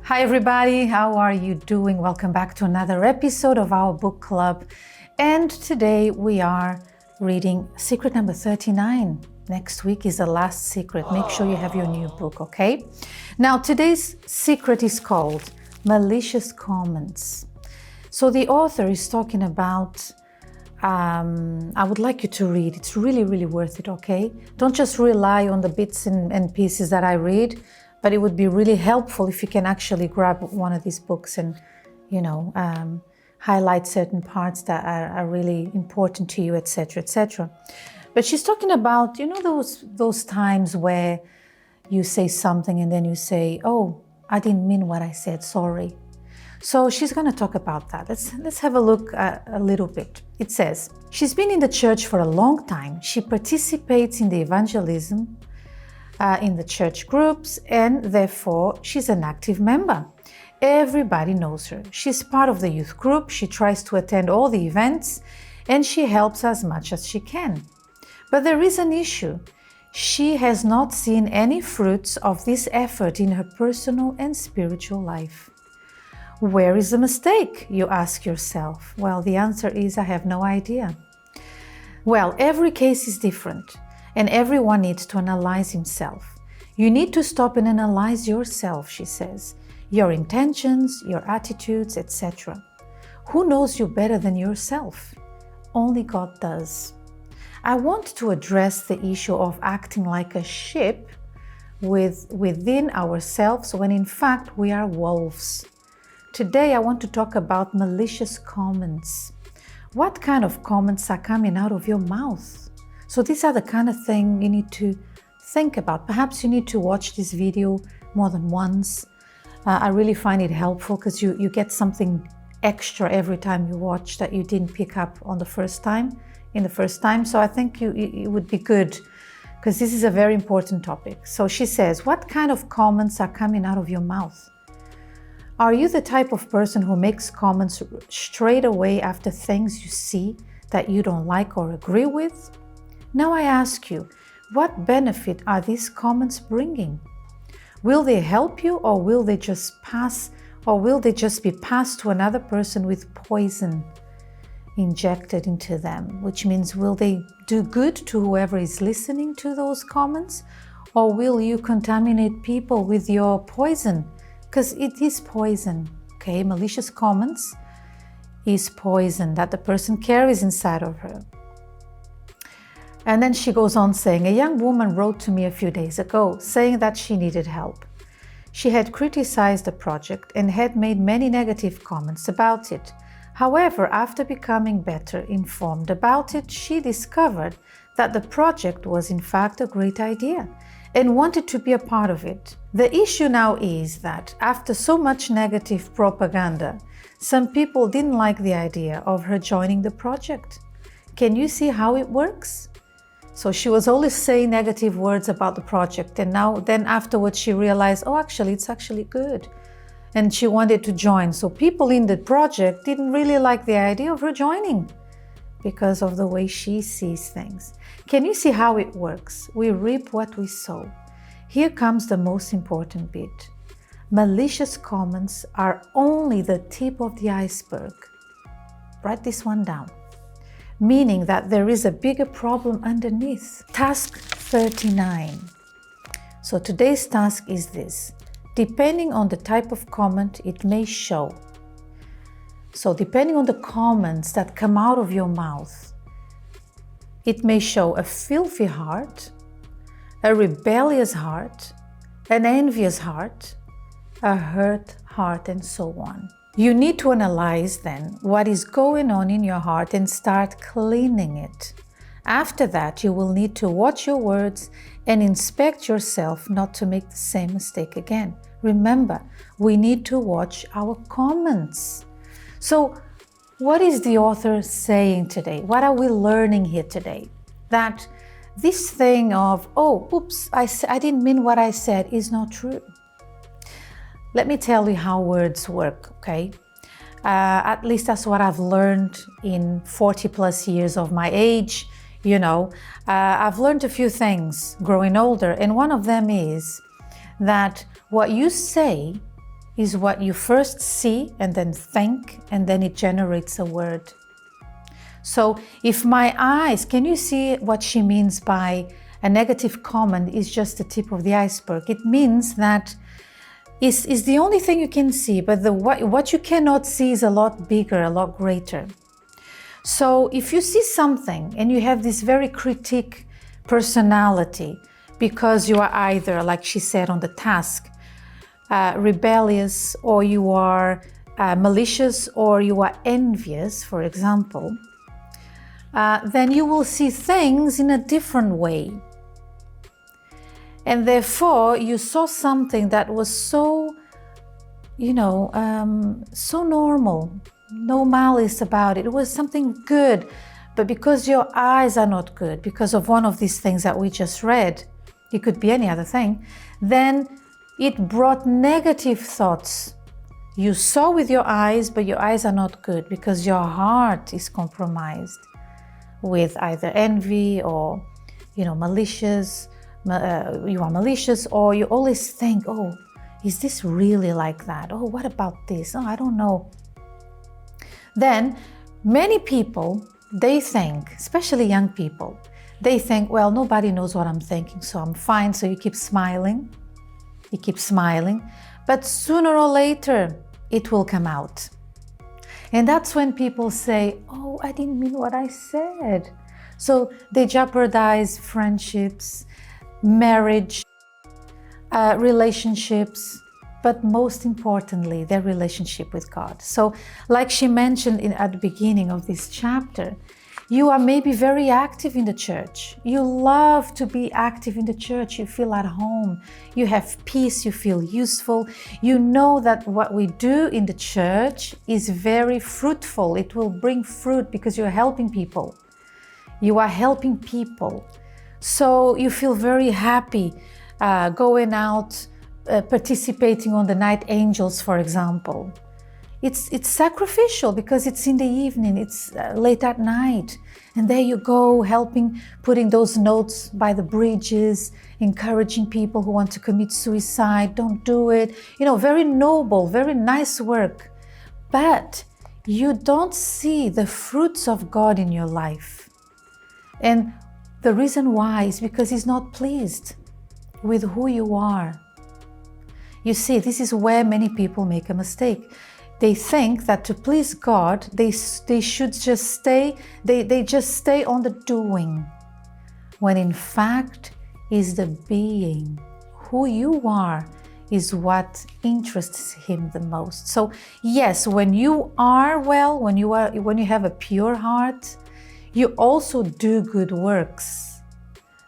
Hi everybody, how are you doing? Welcome back to another episode of our book club. And today we are reading secret number 39. Next week is the last secret. Make sure you have your new book, okay? Now today's secret is called Malicious Comments. So the author is talking about, I would like you to read. It's really, really worth it, okay? Don't just rely on the bits and pieces that I read, but it would be really helpful if you can actually grab one of these books and, highlight certain parts that are really important to you, etc., etc. But she's talking about, those times where you say something and then you say, "Oh, I didn't mean what I said, sorry." So she's going to talk about that. Let's have a look a little bit. It says, she's been in the church for a long time. She participates in the evangelism, in the church groups, and therefore she's an active member. Everybody knows her. She's part of the youth group. She tries to attend all the events and she helps as much as she can. But there is an issue. She has not seen any fruits of this effort in her personal and spiritual life. Where is the mistake, you ask yourself? Well, the answer is, I have no idea. Well, every case is different. And everyone needs to analyze himself. You need to stop and analyze yourself, she says. Your intentions, your attitudes, etc. Who knows you better than yourself? Only God does. I want to address the issue of acting like a sheep within ourselves when in fact we are wolves. Today I want to talk about malicious comments. What kind of comments are coming out of your mouth? So these are the kind of thing you need to think about. Perhaps you need to watch this video more than once. I really find it helpful because you get something extra every time you watch that you didn't pick up on the first time, So I think it would be good because this is a very important topic. So she says, what kind of comments are coming out of your mouth? Are you the type of person who makes comments straight away after things you see that you don't like or agree with? Now I ask you, what benefit are these comments bringing? Will they help you, or will they just be passed to another person with poison injected into them? Which means, will they do good to whoever is listening to those comments, or will you contaminate people with your poison? Because it is poison, okay? Malicious comments is poison that the person carries inside of her. And then she goes on saying, a young woman wrote to me a few days ago saying that she needed help. She had criticized the project and had made many negative comments about it. However, after becoming better informed about it, she discovered that the project was in fact a great idea and wanted to be a part of it. The issue now is that after so much negative propaganda, some people didn't like the idea of her joining the project. Can you see how it works? So she was always saying negative words about the project, and then afterwards she realized, it's actually good. And she wanted to join. So people in the project didn't really like the idea of her joining because of the way she sees things. Can you see how it works? We reap what we sow. Here comes the most important bit. Malicious comments are only the tip of the iceberg. Write this one down. Meaning that there is a bigger problem underneath. Task 39. So today's task is this. Depending on the type of comment, it may show. So depending on the comments that come out of your mouth, it may show a filthy heart, a rebellious heart, an envious heart, a hurt heart, and so on. You need to analyze then what is going on in your heart and start cleaning it. After that, you will need to watch your words and inspect yourself not to make the same mistake again. Remember, we need to watch our comments. So, what is the author saying today? What are we learning here today? That this thing of, I didn't mean what I said is not true. Let me tell you how words work, okay? At least that's what I've learned in 40 plus years of my age. I've learned a few things growing older, and one of them is that what you say is what you first see and then think, and then it generates a word. So if my eyes, can you see what she means by a negative comment is just the tip of the iceberg? It means that is the only thing you can see, but what you cannot see is a lot bigger, a lot greater. So if you see something and you have this very critique personality, because you are either, like she said on the task, rebellious, or you are malicious, or you are envious, for example, then you will see things in a different way. And therefore, you saw something that was so, so normal, no malice about it. It was something good, but because your eyes are not good, because of one of these things that we just read, it could be any other thing, then it brought negative thoughts. You saw with your eyes, but your eyes are not good because your heart is compromised with either envy or, malicious. You are malicious, or you always think, oh, is this really like that? Oh, what about this? Oh, I don't know. Then many people, they think, especially young people, they think, well, nobody knows what I'm thinking, so I'm fine. So you keep smiling, but sooner or later it will come out. And that's when people say, oh, I didn't mean what I said. So they jeopardize friendships, marriage, relationships, but most importantly, their relationship with God. So like she mentioned at the beginning of this chapter, you are maybe very active in the church. You love to be active in the church. You feel at home. You have peace. You feel useful. You know that what we do in the church is very fruitful. It will bring fruit because you're helping people. You are helping people. So you feel very happy going out, participating on the night angels, for example. It's sacrificial because it's in the evening, it's late at night. And there you go, helping, putting those notes by the bridges, encouraging people who want to commit suicide, don't do it. Very noble, very nice work. But you don't see the fruits of God in your life. And the reason why is because He's not pleased with who you are. You see, this is where many people make a mistake. They think that to please God, they should just stay, they just stay on the doing, when in fact is the being. Who you are is what interests Him the most. So yes, when you are well, when you have a pure heart, you also do good works.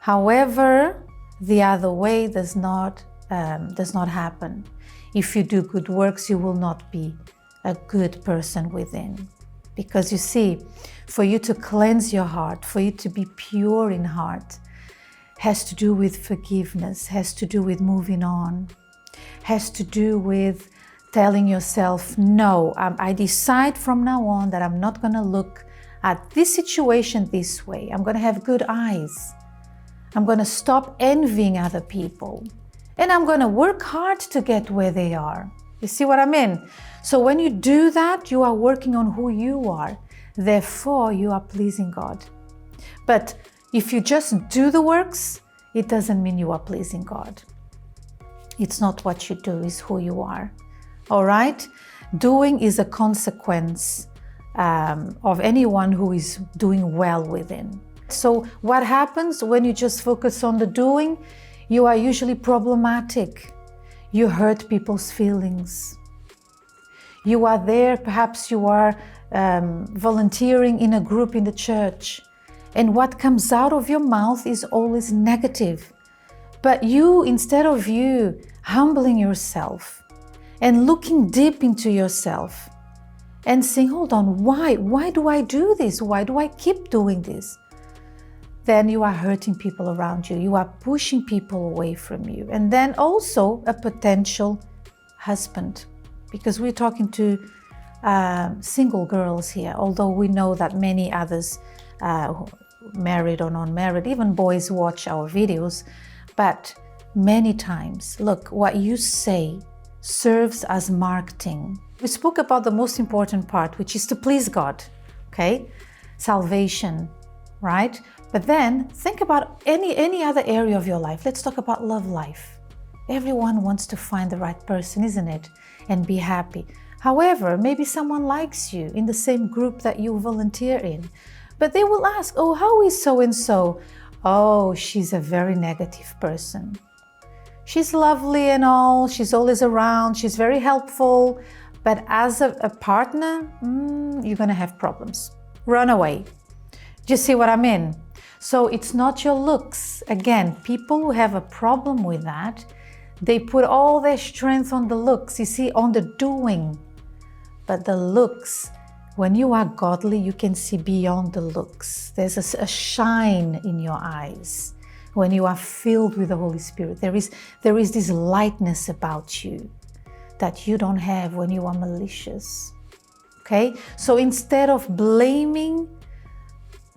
However, the other way does not happen. If you do good works, you will not be a good person within. Because you see, for you to cleanse your heart, for you to be pure in heart, has to do with forgiveness, has to do with moving on, has to do with telling yourself, no, I decide from now on that I'm not going to look at this situation this way. I'm going to have good eyes. I'm going to stop envying other people. And I'm going to work hard to get where they are. You see what I mean? So when you do that, you are working on who you are. Therefore, you are pleasing God. But if you just do the works, it doesn't mean you are pleasing God. It's not what you do, it's who you are. All right? Doing is a consequence of anyone who is doing well within. So what happens when you just focus on the doing? You are usually problematic. You hurt people's feelings. You are there, perhaps you are volunteering in a group in the church, and what comes out of your mouth is always negative. But you, instead of you humbling yourself and looking deep into yourself and saying, hold on, why do I do this? Why do I keep doing this? Then you are hurting people around you. You are pushing people away from you. And then also a potential husband, because we're talking to single girls here, although we know that many others, married or non-married, even boys watch our videos. But many times, look, what you say serves as marketing. We spoke about the most important part, which is to please God, okay? Salvation, right? But then think about any other area of your life. Let's talk about love life. Everyone wants to find the right person, isn't it? And be happy. However, maybe someone likes you in the same group that you volunteer in, but they will ask, oh, how is so-and-so? Oh, she's a very negative person. She's lovely and all, she's always around, she's very helpful, but as a partner, you're gonna have problems. Run away. Do you see what I mean? So it's not your looks. Again, people who have a problem with that, they put all their strength on the looks, you see, on the doing. But the looks, when you are godly, you can see beyond the looks. There's a shine in your eyes. When you are filled with the Holy Spirit, there is this lightness about you that you don't have when you are malicious. Okay? So instead of blaming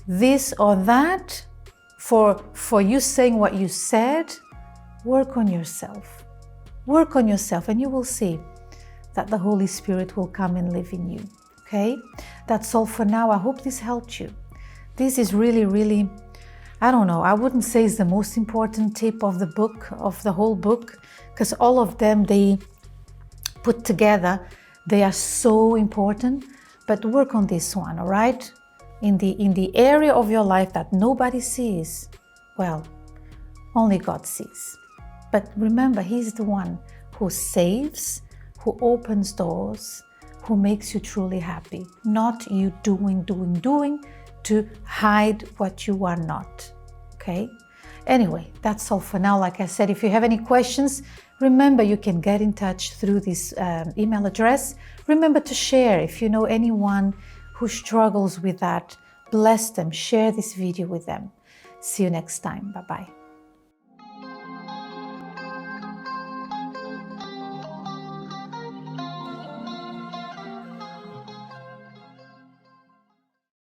this or that for you saying what you said, work on yourself. Work on yourself and you will see that the Holy Spirit will come and live in you. Okay? That's all for now. I hope this helped you. This is really, I don't know, I wouldn't say it's the most important tip of the book, of the whole book, because all of them, they put together, they are so important, but work on this one, all right? In the area of your life that nobody sees, well, only God sees. But remember, He's the one who saves, who opens doors, who makes you truly happy, not you doing to hide what you are not, okay? Anyway, that's all for now. Like I said, if you have any questions, remember you can get in touch through this email address. Remember to share if you know anyone who struggles with that. Bless them, share this video with them. See you next time. Bye-bye.